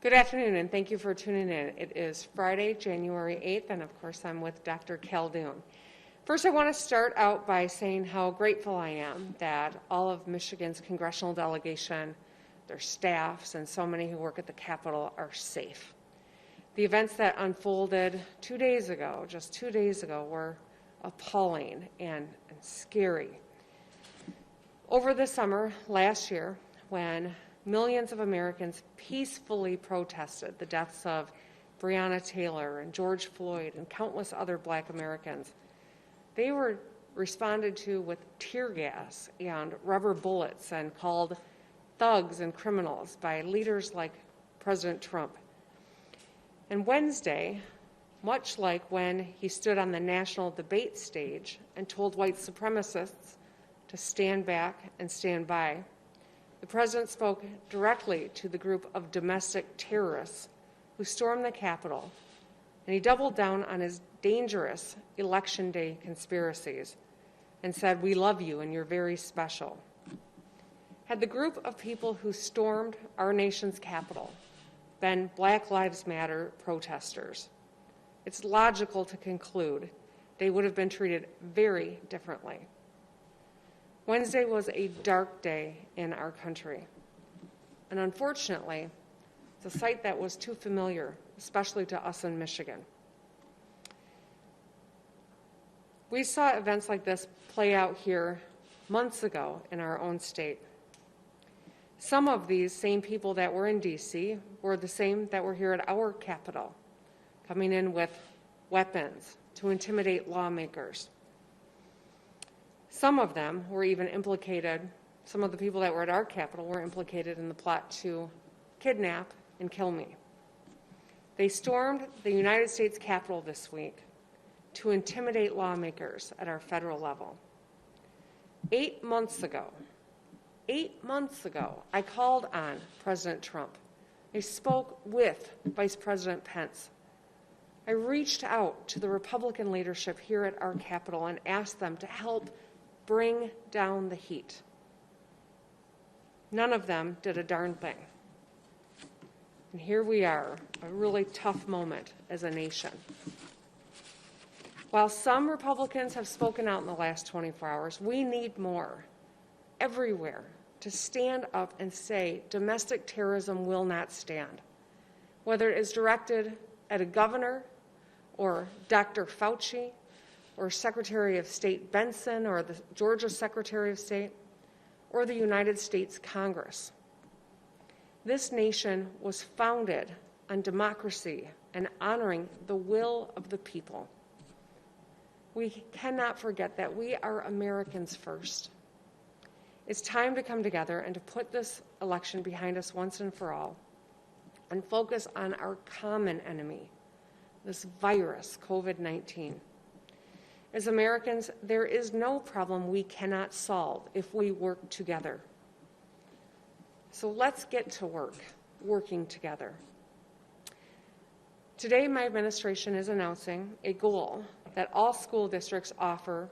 Good afternoon, and thank you for tuning in. It is Friday, January 8th, and of course I'm with Dr. Caldoun. First, I want to start out by saying how grateful I am that all of Michigan's congressional delegation, their staffs, and so many who work at the Capitol are safe. The events that unfolded 2 days ago, just 2 days ago, were appalling and scary. Over the summer last year, when millions of Americans peacefully protested the deaths of Breonna Taylor and George Floyd and countless other Black Americans, they were responded to with tear gas and rubber bullets and called thugs and criminals by leaders like President Trump. And Wednesday, much like when he stood on the national debate stage and told white supremacists to stand back and stand by, the president spoke directly to the group of domestic terrorists who stormed the Capitol, and he doubled down on his dangerous Election Day conspiracies and said, "We love you and you're very special." Had the group of people who stormed our nation's Capitol been Black Lives Matter protesters, it's logical to conclude they would have been treated very differently. Wednesday was a dark day in our country, and unfortunately, it's a sight that was too familiar, especially to us in Michigan. We saw events like this play out here months ago in our own state. Some of these same people that were in D.C. were the same that were here at our Capitol, coming in with weapons to intimidate lawmakers. Some of them were even implicated, some of the people that were at our Capitol were implicated in the plot to kidnap and kill me. They stormed the United States Capitol this week to intimidate lawmakers at our federal level. 8 months ago, I called on President Trump. I spoke with Vice President Pence. I reached out to the Republican leadership here at our Capitol and asked them to help bring down the heat. None of them did a darn thing. And here we are, a really tough moment as a nation. While some Republicans have spoken out in the last 24 hours, we need more everywhere to stand up and say domestic terrorism will not stand. Whether it is directed at a governor or Dr. Fauci or Secretary of State Benson or the Georgia Secretary of State or the United States Congress. This nation was founded on democracy and honoring the will of the people. We cannot forget that we are Americans first. It's time to come together and to put this election behind us once and for all and focus on our common enemy, this virus, COVID-19. As Americans, there is no problem we cannot solve if we work together. So let's get to work, working together. Today, my administration is announcing a goal that all school districts offer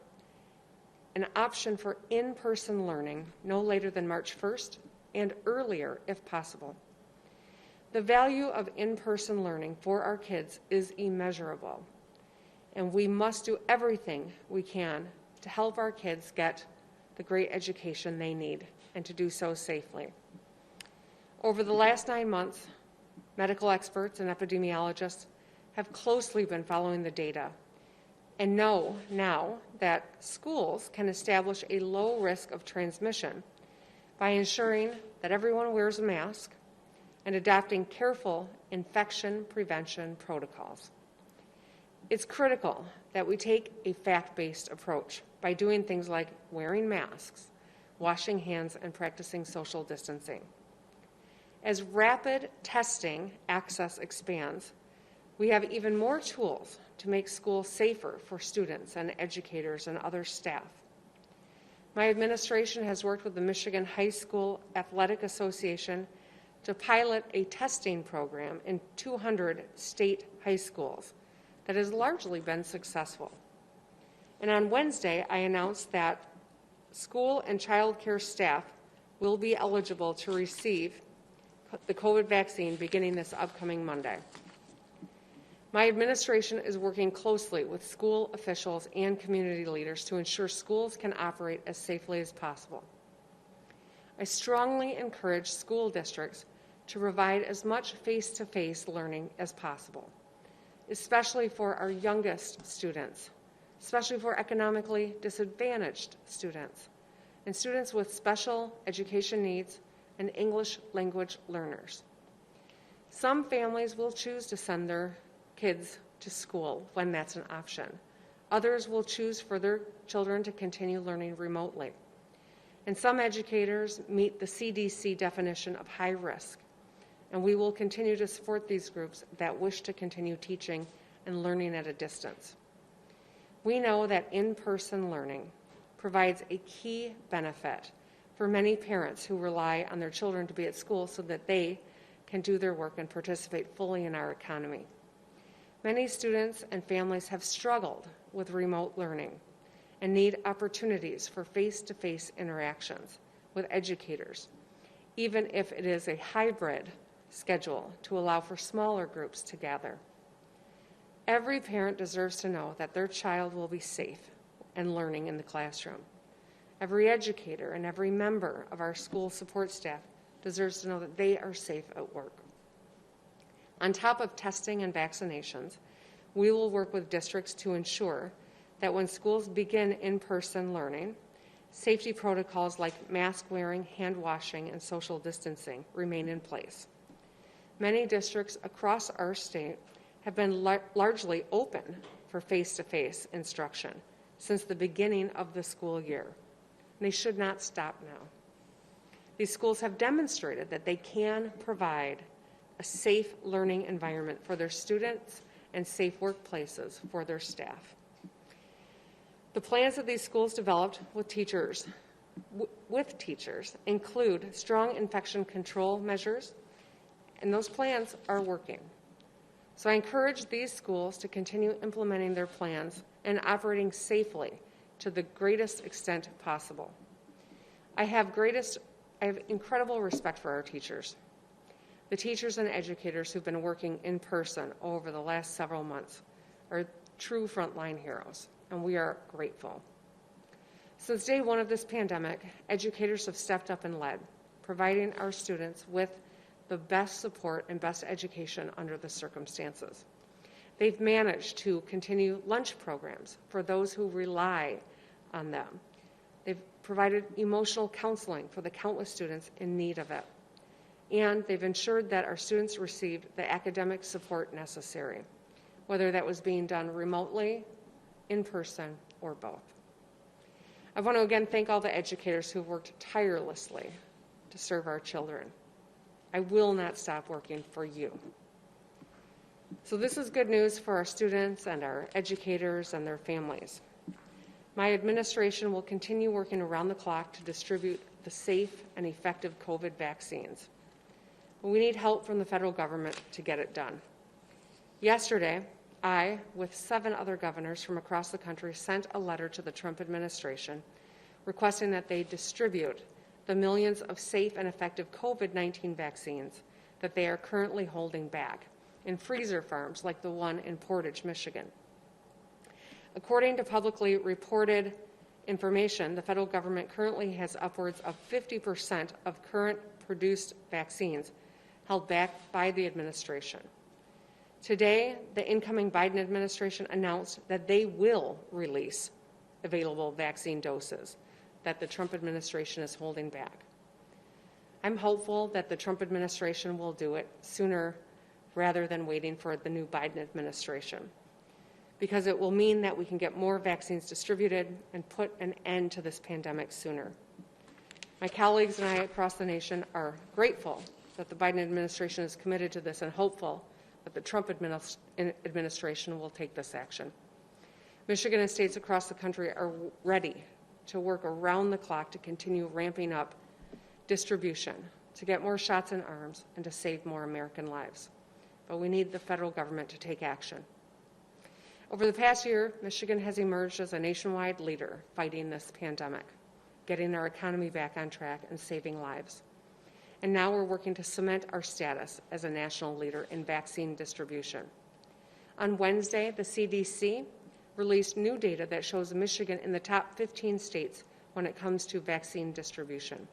an option for in-person learning no later than March 1st and earlier if possible. The value of in-person learning for our kids is immeasurable, and we must do everything we can to help our kids get the great education they need and to do so safely. Over the last 9 months, medical experts and epidemiologists have closely been following the data and know now that schools can establish a low risk of transmission by ensuring that everyone wears a mask and adopting careful infection prevention protocols. It's critical that we take a fact-based approach by doing things like wearing masks, washing hands, and practicing social distancing. As rapid testing access expands, we have even more tools to make schools safer for students and educators and other staff. My administration has worked with the Michigan High School Athletic Association to pilot a testing program in 200 state high schools that has largely been successful. And on Wednesday, I announced that school and child care staff will be eligible to receive the COVID vaccine beginning this upcoming Monday. My administration is working closely with school officials and community leaders to ensure schools can operate as safely as possible. I strongly encourage school districts to provide as much face-to-face learning as possible, especially for our youngest students, especially for economically disadvantaged students, and students with special education needs and English language learners. Some families will choose to send their kids to school when that's an option. Others will choose for their children to continue learning remotely. And some educators meet the CDC definition of high risk, and we will continue to support these groups that wish to continue teaching and learning at a distance. We know that in-person learning provides a key benefit for many parents who rely on their children to be at school so that they can do their work and participate fully in our economy. Many students and families have struggled with remote learning and need opportunities for face-to-face interactions with educators, even if it is a hybrid schedule to allow for smaller groups to gather. Every parent deserves to know that their child will be safe and learning in the classroom. Every educator and every member of our school support staff deserves to know that they are safe at work. On top of testing and vaccinations, we will work with districts to ensure that when schools begin in-person learning, safety protocols like mask wearing, hand washing, and social distancing remain in place. Many districts across our state have been largely open for face-to-face instruction since the beginning of the school year. They should not stop now. These schools have demonstrated that they can provide a safe learning environment for their students and safe workplaces for their staff. The plans that these schools developed with teachers include strong infection control measures, and those plans are working. So I encourage these schools to continue implementing their plans and operating safely to the greatest extent possible. I have incredible respect for our teachers. The teachers and educators who've been working in person over the last several months are true frontline heroes, and we are grateful. Since day one of this pandemic, educators have stepped up and led, providing our students with the best support and best education under the circumstances. They've managed to continue lunch programs for those who rely on them. They've provided emotional counseling for the countless students in need of it. And they've ensured that our students received the academic support necessary, whether that was being done remotely, in person, or both. I want to again thank all the educators who've worked tirelessly to serve our children. I will not stop working for you. So this is good news for our students and our educators and their families. My administration will continue working around the clock to distribute the safe and effective COVID vaccines. But we need help from the federal government to get it done. Yesterday, I, with 7 other governors from across the country, sent a letter to the Trump administration requesting that they distribute the millions of safe and effective COVID-19 vaccines that they are currently holding back in freezer farms like the one in Portage, Michigan. According to publicly reported information, the federal government currently has upwards of 50% of current produced vaccines held back by the administration. Today, the incoming Biden administration announced that they will release available vaccine doses that the Trump administration is holding back. I'm hopeful that the Trump administration will do it sooner rather than waiting for the new Biden administration, because it will mean that we can get more vaccines distributed and put an end to this pandemic sooner. My colleagues and I across the nation are grateful that the Biden administration is committed to this and hopeful that the Trump administration will take this action. Michigan and states across the country are ready to work around the clock to continue ramping up distribution, to get more shots in arms, and to save more American lives. But we need the federal government to take action. Over the past year, Michigan has emerged as a nationwide leader fighting this pandemic, getting our economy back on track and saving lives. and now we're working to cement our status as a national leader in vaccine distribution. On Wednesday, the CDC released new data that shows Michigan in the top 15 states when it comes to vaccine distribution.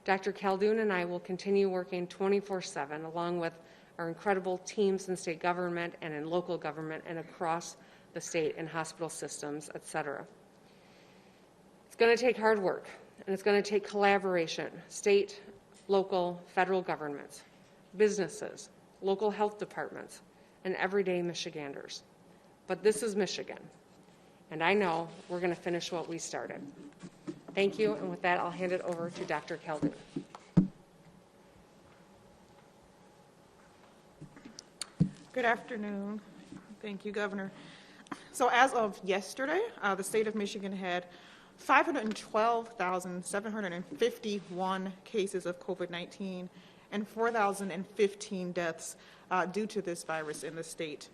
Dr. Khaldun and I will continue working 24/7 along with our incredible teams in state government and in local government and across the state and hospital systems, et cetera. It's going to take hard work, and it's going to take collaboration, state, local, federal governments, businesses, local health departments, and everyday Michiganders. But this is Michigan, and I know we're going to finish what we started. Thank you, and with that, I'll hand it over to Dr. Khaldun. Good afternoon. Thank you, Governor. So as of yesterday, the state of Michigan had 512,751 cases of COVID-19 and 4,015 deaths due to this virus in the state.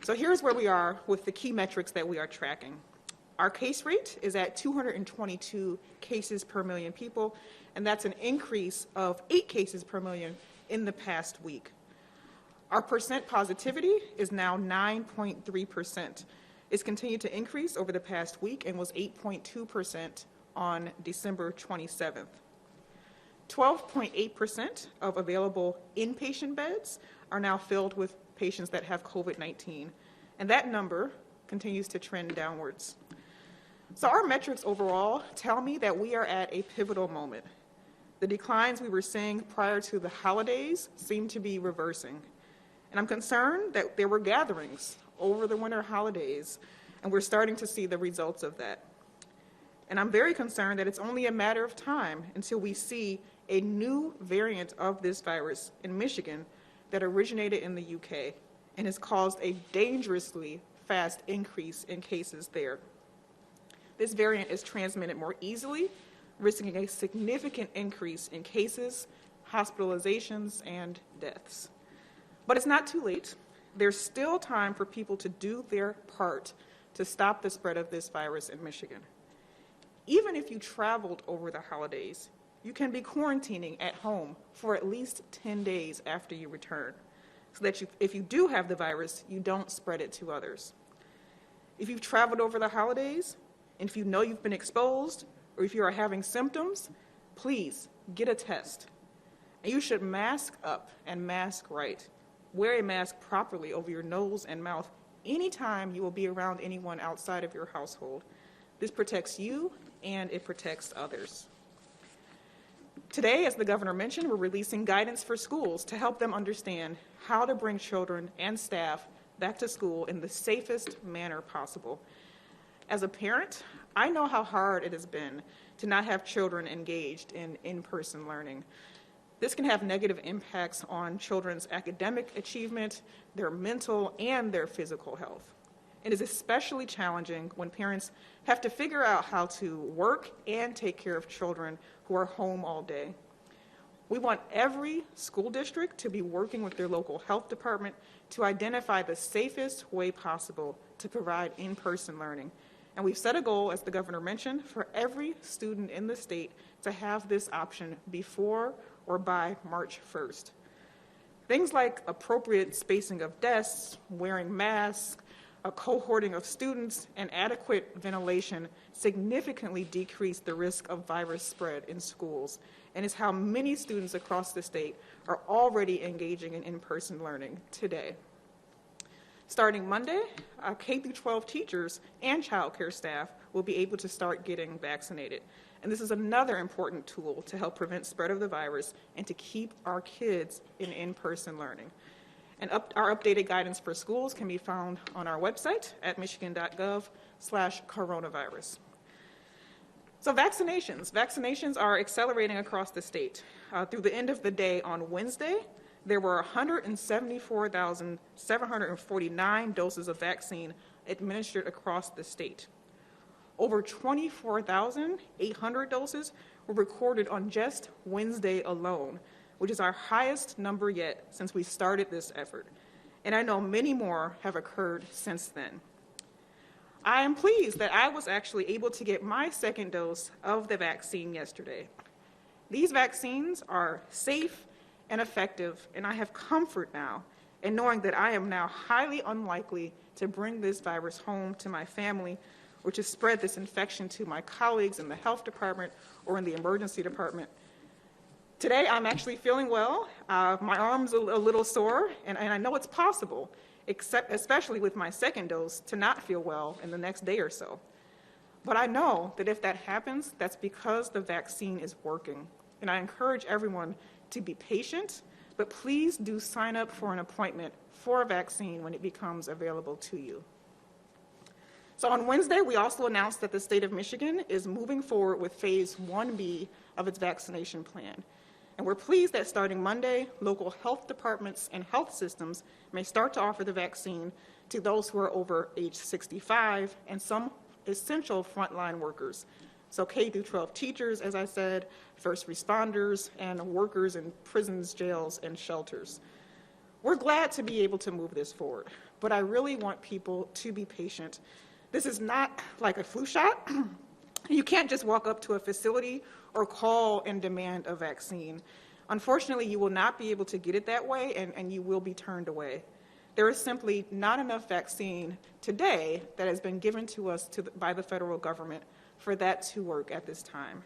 So here's where we are with the key metrics that we are tracking. Our case rate is at 222 cases per million people, and that's an increase of 8 cases per million in the past week. Our percent positivity is now 9.3%. It's continued to increase over the past week and was 8.2% on December 27th. 12.8% of available inpatient beds are now filled with patients that have COVID-19, and that number continues to trend downwards. So our metrics overall tell me that we are at a pivotal moment. The declines we were seeing prior to the holidays seem to be reversing. And I'm concerned that there were gatherings over the winter holidays, and we're starting to see the results of that. And I'm very concerned that it's only a matter of time until we see a new variant of this virus in Michigan that originated in the UK and has caused a dangerously fast increase in cases there. This variant is transmitted more easily, risking a significant increase in cases, hospitalizations, and deaths. But it's not too late. There's still time for people to do their part to stop the spread of this virus in Michigan. Even if you traveled over the holidays, you can be quarantining at home for at least 10 days after you return, so that if you do have the virus, you don't spread it to others. If you've traveled over the holidays, and if you know you've been exposed, or if you are having symptoms, please get a test. And you should mask up and mask right. Wear a mask properly over your nose and mouth anytime you will be around anyone outside of your household. This protects you and it protects others. Today, as the governor mentioned, we're releasing guidance for schools to help them understand how to bring children and staff back to school in the safest manner possible. As a parent, I know how hard it has been to not have children engaged in in-person learning. This can have negative impacts on children's academic achievement, their mental, and their physical health. It is especially challenging when parents have to figure out how to work and take care of children who are home all day. We want every school district to be working with their local health department to identify the safest way possible to provide in-person learning. And we've set a goal, as the governor mentioned, for every student in the state to have this option before or by March 1st. Things like appropriate spacing of desks, wearing masks, a cohorting of students, and adequate ventilation significantly decrease the risk of virus spread in schools, and is how many students across the state are already engaging in in-person learning today. Starting Monday, K-12 teachers and child care staff will be able to start getting vaccinated. And this is another important tool to help prevent spread of the virus and to keep our kids in in-person learning. And our updated guidance for schools can be found on our website at michigan.gov/coronavirus. So vaccinations are accelerating across the state. Through the end of the day on Wednesday, there were 174,749 doses of vaccine administered across the state. Over 24,800 doses were recorded on just Wednesday alone, which is our highest number yet since we started this effort. And I know many more have occurred since then. I am pleased that I was actually able to get my second dose of the vaccine yesterday. These vaccines are safe and effective, and I have comfort now in knowing that I am now highly unlikely to bring this virus home to my family or to spread this infection to my colleagues in the health department or in the emergency department. Today, I'm actually feeling well. My arm's a little sore, and I know it's possible, especially with my second dose, to not feel well in the next day or so. But I know that if that happens, that's because the vaccine is working. And I encourage everyone to be patient, but please do sign up for an appointment for a vaccine when it becomes available to you. So on Wednesday, we also announced that the state of Michigan is moving forward with phase 1B of its vaccination plan. And we're pleased that starting Monday, local health departments and health systems may start to offer the vaccine to those who are over age 65 and some essential frontline workers. So K through 12 teachers, as I said, first responders, and workers in prisons, jails, and shelters. We're glad to be able to move this forward, but I really want people to be patient. This is not like a flu shot. You can't just walk up to a facility or call and demand a vaccine. Unfortunately, you will not be able to get it that way, and you will be turned away. There is simply not enough vaccine today that has been given to us by the federal government for that to work at this time.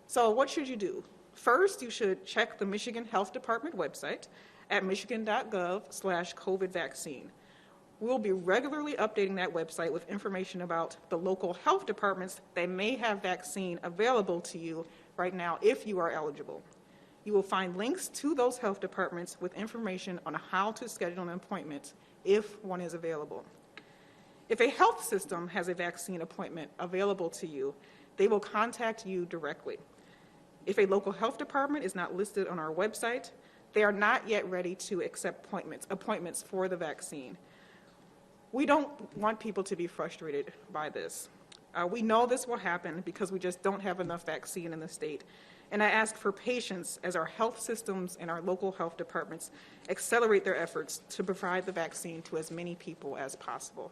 So what should you do? First, you should check the Michigan Health Department website at michigan.gov/COVID vaccine. We'll be regularly updating that website with information about the local health departments that may have vaccine available to you right now if you are eligible. You will find links to those health departments with information on how to schedule an appointment if one is available. If a health system has a vaccine appointment available to you, they will contact you directly. If a local health department is not listed on our website, they are not yet ready to accept appointments for the vaccine. We don't want people to be frustrated by this. We know this will happen because we just don't have enough vaccine in the state. And I ask for patience as our health systems and our local health departments accelerate their efforts to provide the vaccine to as many people as possible.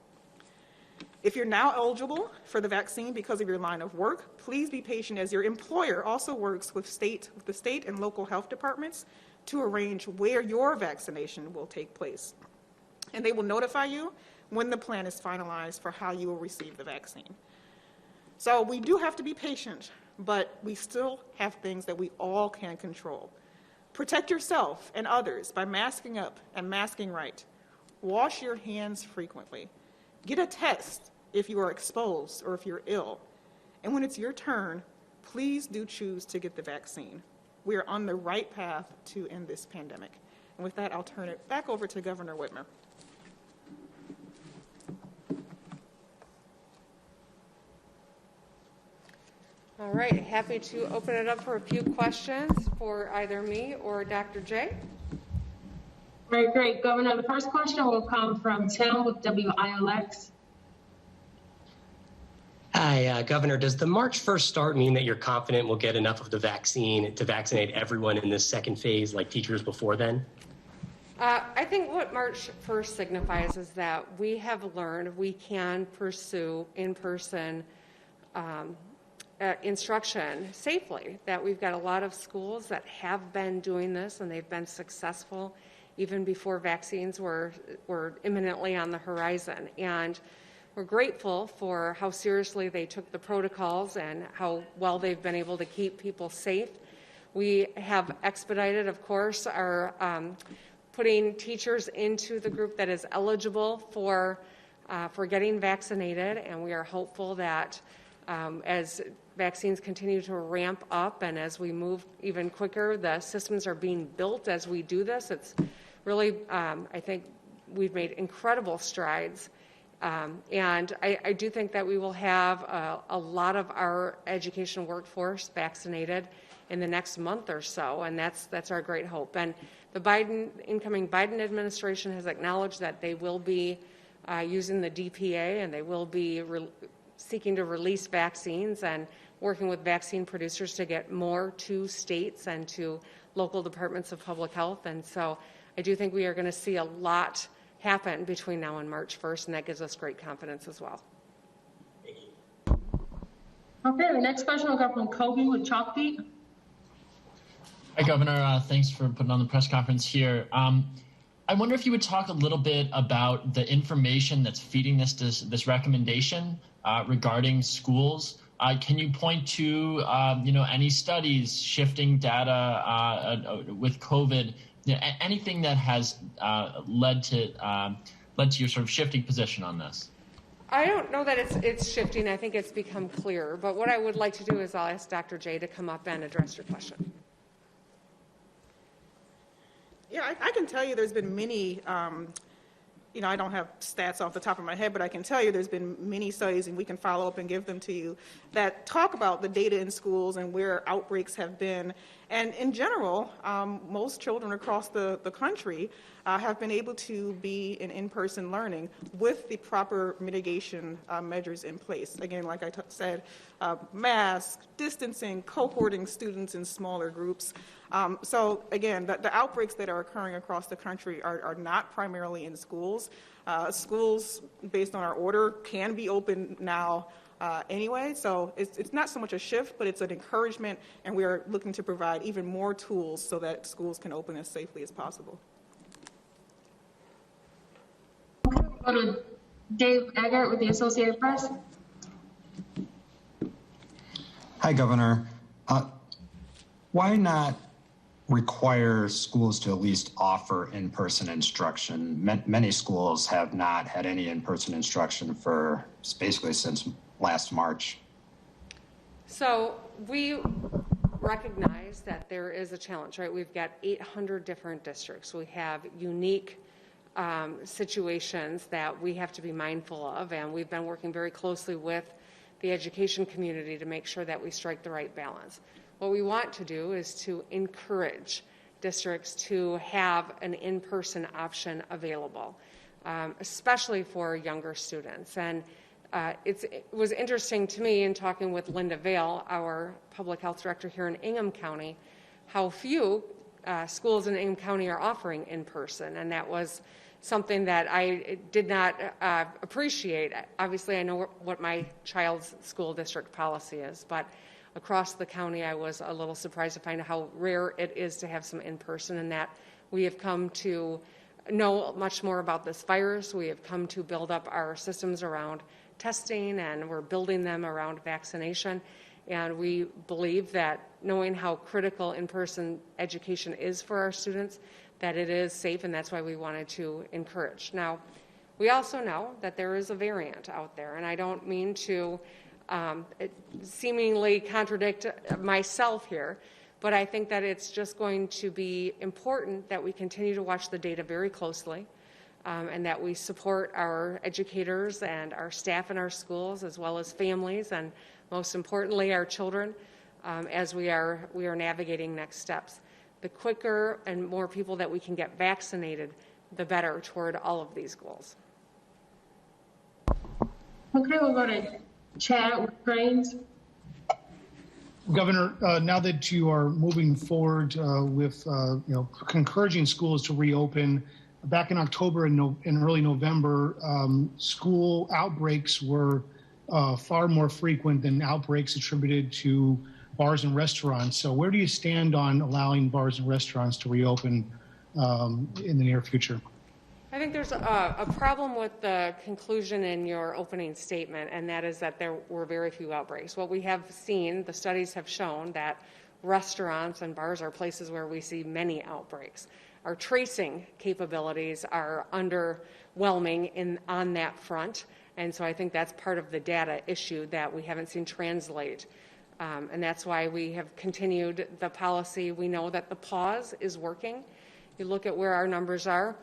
If you're now eligible for the vaccine because of your line of work, please be patient as your employer also works with the state and local health departments to arrange where your vaccination will take place. And they will notify you when the plan is finalized for how you will receive the vaccine. So we do have to be patient, but we still have things that we all can control. Protect yourself and others by masking up and masking right. Wash your hands frequently. Get a test if you are exposed or if you're ill. And when it's your turn, please do choose to get the vaccine. We are on the right path to end this pandemic. And with that, I'll turn it back over to Governor Whitmer. All right, happy to open it up for a few questions for either me or Dr. J. All right, great. Governor, the first question will come from Tim with WILX. Hi, Governor. Does the March 1st start mean that you're confident we'll get enough of the vaccine to vaccinate everyone in this second phase like teachers before then? I think what March 1st signifies is that we have learned we can pursue in-person instruction safely, that we've got a lot of schools that have been doing this and they've been successful even before vaccines were imminently on the horizon. And we're grateful for how seriously they took the protocols and how well they've been able to keep people safe. We have expedited, of course, our putting teachers into the group that is eligible for getting vaccinated, and we are hopeful that as vaccines continue to ramp up and as we move even quicker, the systems are being built as we do this. It's really, I think we've made incredible strides. And I do think that we will have a lot of our education workforce vaccinated in the next month or so, and that's our great hope. And the incoming Biden administration has acknowledged that they will be using the DPA and they will be seeking to release vaccines and working with vaccine producers to get more to states and to local departments of public health. And so I do think we are going to see a lot happen between now and March 1st, and that gives us great confidence as well. Okay, the next question will come from Kobe with Chalkbeat. Hi, Governor. Thanks for putting on the press conference here. I wonder if you would talk a little bit about the information that's feeding this recommendation regarding schools. Can you point to any studies, shifting data with COVID, anything that has led to your sort of shifting position on this? I don't know that it's shifting. I think it's become clearer. But what I would like to do is I'll ask Dr. J to come up and address your question. Yeah, I can tell you there's been many, I don't have stats off the top of my head, but I can tell you there's been many studies, and we can follow up and give them to you, that talk about the data in schools and where outbreaks have been. And in general, most children across the country have been able to be in-person learning with the proper mitigation measures in place. Again, like I said, masks, distancing, cohorting students in smaller groups. So again, the outbreaks that are occurring across the country are not primarily in schools. Schools, based on our order, can be open now anyway. So it's not so much a shift, but it's an encouragement, and we are looking to provide even more tools so that schools can open as safely as possible. Go to Dave Eggert with the Associated Press. Hi, Governor. Why not require schools to at least offer in-person instruction? Many schools have not had any in-person instruction for basically since last March. So we recognize that there is a challenge, right? We've got 800 different districts. We have unique situations that we have to be mindful of, and we've been working very closely with the education community to make sure that we strike the right balance. What we want to do is to encourage districts to have an in-person option available, especially for younger students. And it was interesting to me in talking with Linda Vail, our public health director here in Ingham County, how few schools in Ingham County are offering in-person, and that was something that I did not appreciate. Obviously, I know what my child's school district policy is, but across the county, I was a little surprised to find out how rare it is to have some in-person, and that we have come to know much more about this virus. We have come to build up our systems around testing, and we're building them around vaccination. And we believe that knowing how critical in-person education is for our students, that it is safe, and that's why we wanted to encourage. Now, we also know that there is a variant out there, and I don't mean to seemingly contradict myself here, but I think that it's just going to be important that we continue to watch the data very closely, and that we support our educators and our staff in our schools, as well as families, and most importantly, our children, as we are navigating next steps. The quicker and more people that we can get vaccinated, the better toward all of these goals. Okay, we'll go to Chad with Cranes. Governor, now that you are moving forward with encouraging schools to reopen, back in October and early November, school outbreaks were far more frequent than outbreaks attributed to bars and restaurants. So where do you stand on allowing bars and restaurants to reopen in the near future? I think there's a problem with the conclusion in your opening statement, and that is that there were very few outbreaks. What we have seen, the studies have shown that restaurants and bars are places where we see many outbreaks. Our tracing capabilities are underwhelming on that front, and so I think that's part of the data issue that we haven't seen translate. And that's why we have continued the policy. We know that the pause is working. You look at where our numbers are.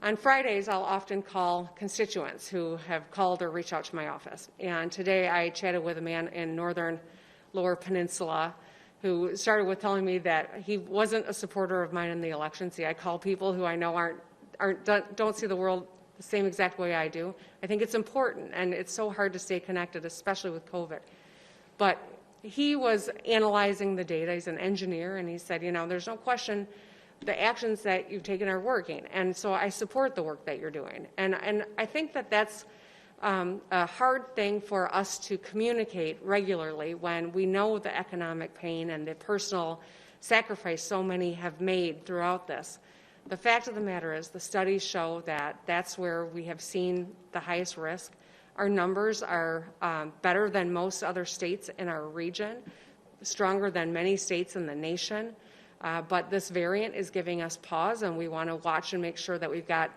On Fridays, I'll often call constituents who have called or reached out to my office. And today I chatted with a man in northern Lower Peninsula who started with telling me that he wasn't a supporter of mine in the election. See, I call people who I know don't see the world the same exact way I do. I think it's important, and it's so hard to stay connected, especially with COVID. But he was analyzing the data. He's an engineer, and he said, there's no question the actions that you've taken are working. And so I support the work that you're doing. And I think that that's a hard thing for us to communicate regularly when we know the economic pain and the personal sacrifice so many have made throughout this. The fact of the matter is the studies show that that's where we have seen the highest risk. Our numbers are better than most other states in our region, stronger than many states in the nation. But this variant is giving us pause, and we want to watch and make sure that we've got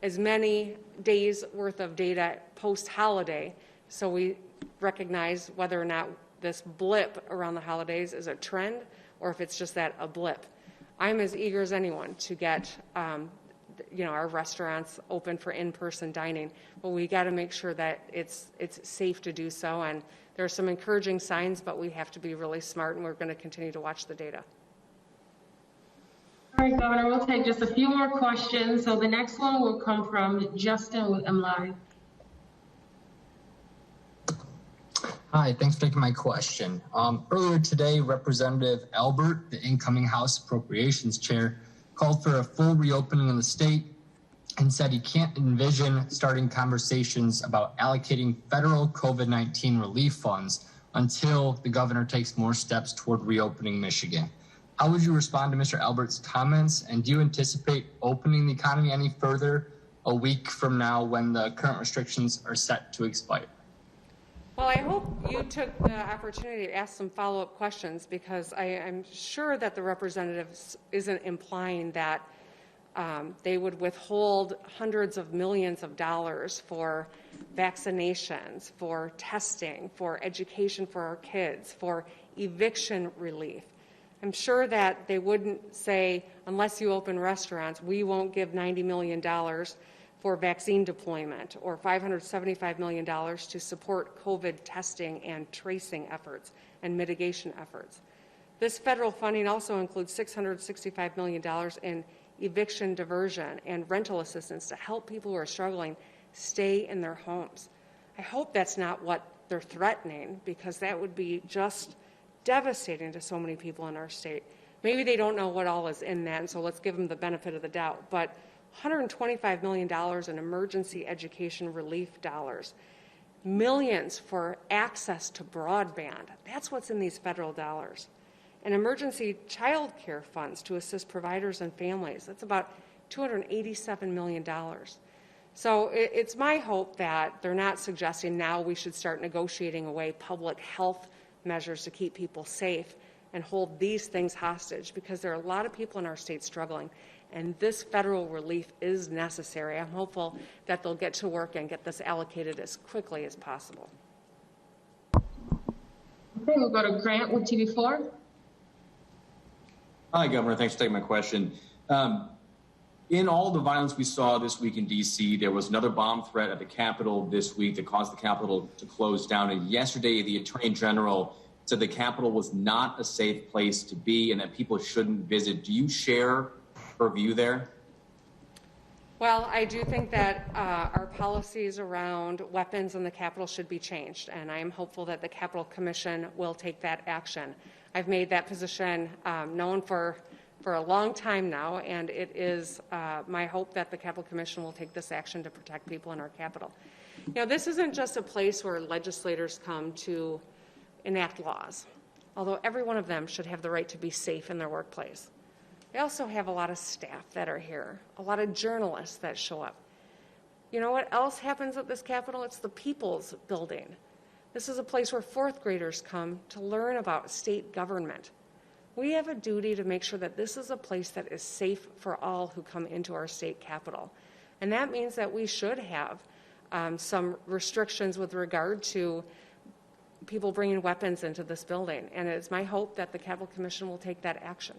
as many days worth of data post-holiday so we recognize whether or not this blip around the holidays is a trend or if it's just a blip. I'm as eager as anyone to get our restaurants open for in-person dining, but we got to make sure that it's safe to do so. And there are some encouraging signs, but we have to be really smart, and we're going to continue to watch the data. All right, Governor, we'll take just a few more questions. So the next one will come from Justin with MLive. Hi, thanks for taking my question. Earlier today, Representative Albert, the incoming House Appropriations Chair, called for a full reopening of the state and said he can't envision starting conversations about allocating federal COVID-19 relief funds until the governor takes more steps toward reopening Michigan. How would you respond to Mr. Albert's comments, and do you anticipate opening the economy any further a week from now when the current restrictions are set to expire? Well, I hope you took the opportunity to ask some follow-up questions, because I'm sure that the representative isn't implying that they would withhold hundreds of millions of dollars for vaccinations, for testing, for education for our kids, for eviction relief. I'm sure that they wouldn't say, unless you open restaurants, we won't give $90 million for vaccine deployment or $575 million to support COVID testing and tracing efforts and mitigation efforts. This federal funding also includes $665 million in eviction diversion and rental assistance to help people who are struggling stay in their homes. I hope that's not what they're threatening, because that would be just devastating to so many people in our state. Maybe they don't know what all is in that, and so let's give them the benefit of the doubt. But $125 million in emergency education relief dollars, millions for access to broadband, that's what's in these federal dollars. And emergency child care funds to assist providers and families, that's about $287 million. So it's my hope that they're not suggesting now we should start negotiating away public health measures to keep people safe and hold these things hostage, because there are a lot of people in our state struggling, and this federal relief is necessary. I'm hopeful that they'll get to work and get this allocated as quickly as possible. Okay, we'll go to Grant with TV4. Hi, Governor. Thanks for taking my question. In all the violence we saw this week in D.C., there was another bomb threat at the Capitol this week that caused the Capitol to close down. And yesterday, the Attorney General said the Capitol was not a safe place to be and that people shouldn't visit. Do you share her view there? Well, I do think that our policies around weapons in the Capitol should be changed, and I am hopeful that the Capitol Commission will take that action. I've made that position known for a long time now, and it is my hope that the Capitol Commission will take this action to protect people in our Capitol. You know, this isn't just a place where legislators come to enact laws, although every one of them should have the right to be safe in their workplace. They also have a lot of staff that are here, a lot of journalists that show up. You know what else happens at this Capitol? It's the People's Building. This is a place where fourth graders come to learn about state government. We have a duty to make sure that this is a place that is safe for all who come into our state capitol. And that means that we should have some restrictions with regard to people bringing weapons into this building. And it's my hope that the Capitol Commission will take that action.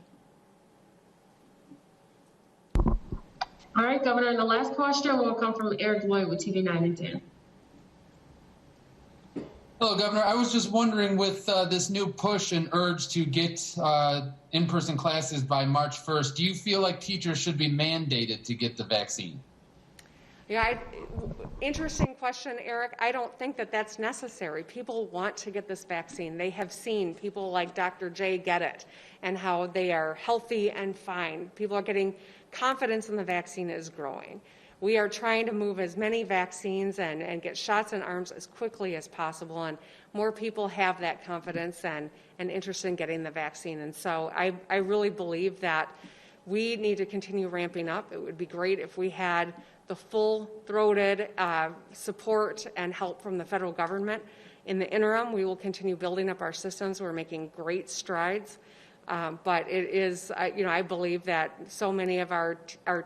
All right, Governor, and the last question will come from Eric Lloyd with TV 9 and 10. Hello, Governor. I was just wondering, with this new push and urge to get in-person classes by March 1st, do you feel like teachers should be mandated to get the vaccine? Yeah, interesting question, Eric. I don't think that that's necessary. People want to get this vaccine. They have seen people like Dr. J get it and how they are healthy and fine. People are getting confidence in the vaccine is growing. We are trying to move as many vaccines and get shots in arms as quickly as possible, and more people have that confidence and interest in getting the vaccine. And so I really believe that we need to continue ramping up. It would be great if we had the full-throated support and help from the federal government. In the interim, we will continue building up our systems. We're making great strides. But it is, I believe that so many of our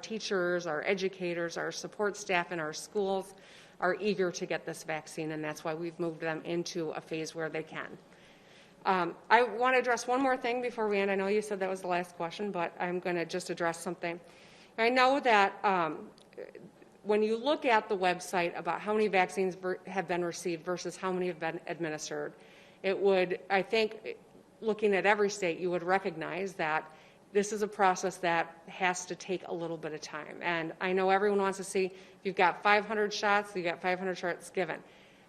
teachers, our educators, our support staff in our schools are eager to get this vaccine, and that's why we've moved them into a phase where they can. I want to address one more thing before we end. I know you said that was the last question, but I'm going to just address something. I know that when you look at the website about how many vaccines have been received versus how many have been administered, it would, I think, looking at every state, you would recognize that this is a process that has to take a little bit of time. And I know everyone wants to see, if you've got 500 shots, you've got 500 shots given.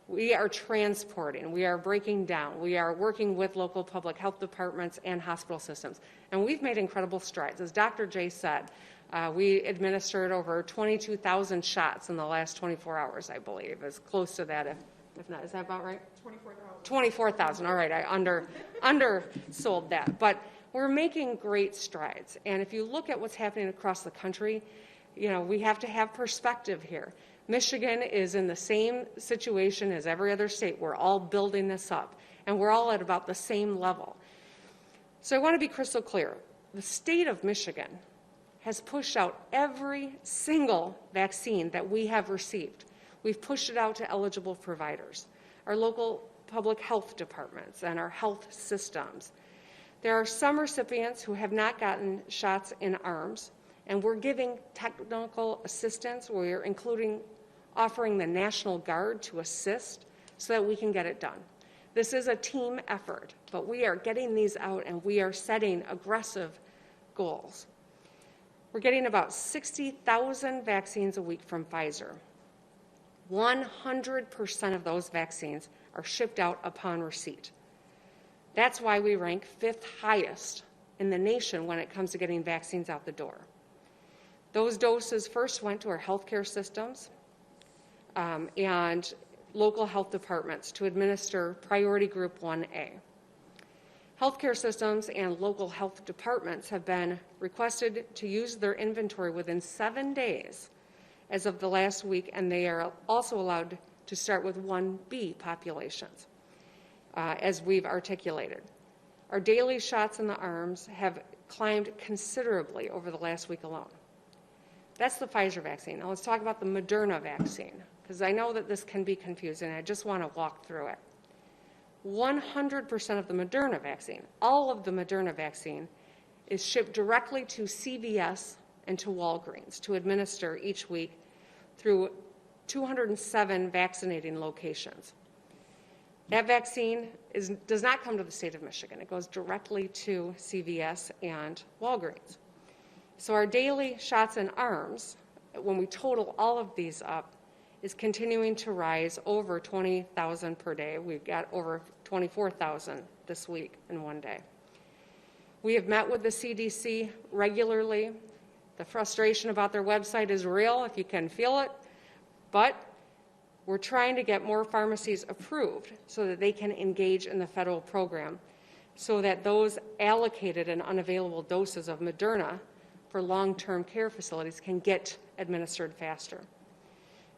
We are transporting, we are breaking down, we are working with local public health departments and hospital systems. And we've made incredible strides. As Dr. J said, we administered over 22,000 shots in the last 24 hours, I believe. It's close to that, if not. Is that about right? 24,000. All right, I undersold that. But we're making great strides. And if you look at what's happening across the country, we have to have perspective here. Michigan is in the same situation as every other state. We're all building this up, and we're all at about the same level. So I want to be crystal clear. The state of Michigan has pushed out every single vaccine that we have received. We've pushed it out to eligible providers, our local public health departments, and our health systems. There are some recipients who have not gotten shots in arms, and we're giving technical assistance. We're offering the National Guard to assist so that we can get it done. This is a team effort, but we are getting these out and we are setting aggressive goals. We're getting about 60,000 vaccines a week from Pfizer. 100% of those vaccines are shipped out upon receipt. That's why we rank 5th highest in the nation when it comes to getting vaccines out the door. Those doses first went to our healthcare systems and local health departments to administer priority group 1A. Healthcare systems and local health departments have been requested to use their inventory within 7 days as of the last week, and they are also allowed to start with 1B populations, as we've articulated. Our daily shots in the arms have climbed considerably over the last week alone. That's the Pfizer vaccine. Now let's talk about the Moderna vaccine, because I know that this can be confusing, and I just want to walk through it. 100% of the Moderna vaccine, all of the Moderna vaccine, is shipped directly to CVS and to Walgreens to administer each week through 207 vaccinating locations. That vaccine does not come to the state of Michigan. It goes directly to CVS and Walgreens. So our daily shots in arms, when we total all of these up, is continuing to rise over 20,000 per day. We've got over 24,000 this week in one day. We have met with the CDC regularly. The frustration about their website is real, if you can feel it, but we're trying to get more pharmacies approved so that they can engage in the federal program, so that those allocated and unavailable doses of Moderna for long-term care facilities can get administered faster.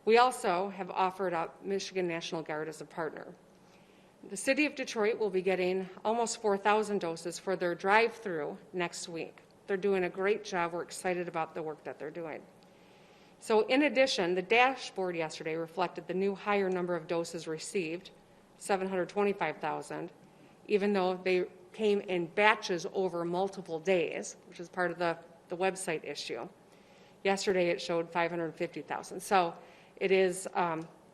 We also have offered up Michigan National Guard as a partner. The city of Detroit will be getting almost 4,000 doses for their drive-through next week. They're doing a great job. We're excited about the work that they're doing. So in addition, the dashboard yesterday reflected the new higher number of doses received, 725,000, even though they came in batches over multiple days, which is part of the website issue. Yesterday it showed 550,000. So it is,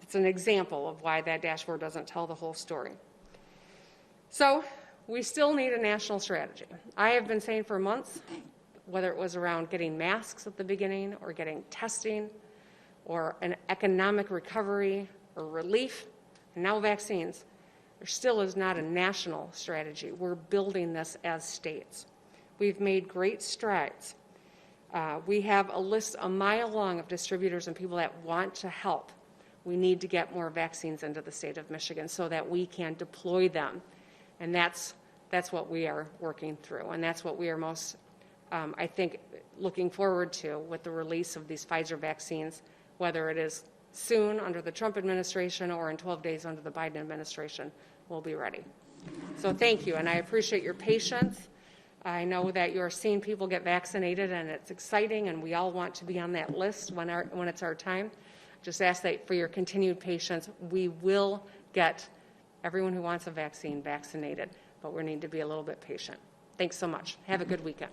it's an example of why that dashboard doesn't tell the whole story. So we still need a national strategy. I have been saying for months, whether it was around getting masks at the beginning or getting testing or an economic recovery or relief, and now vaccines, there still is not a national strategy. We're building this as states. We've made great strides. We have a list a mile long of distributors and people that want to help. We need to get more vaccines into the state of Michigan so that we can deploy them. And that's what we are working through. And that's what we are most, I think, looking forward to with the release of these Pfizer vaccines, whether it is soon under the Trump administration or in 12 days under the Biden administration, we'll be ready. So thank you, and I appreciate your patience. I know that you're seeing people get vaccinated, and it's exciting, and we all want to be on that list when it's our time. Just ask that for your continued patience. We will get everyone who wants a vaccine vaccinated, but we need to be a little bit patient. Thanks so much. Have a good weekend.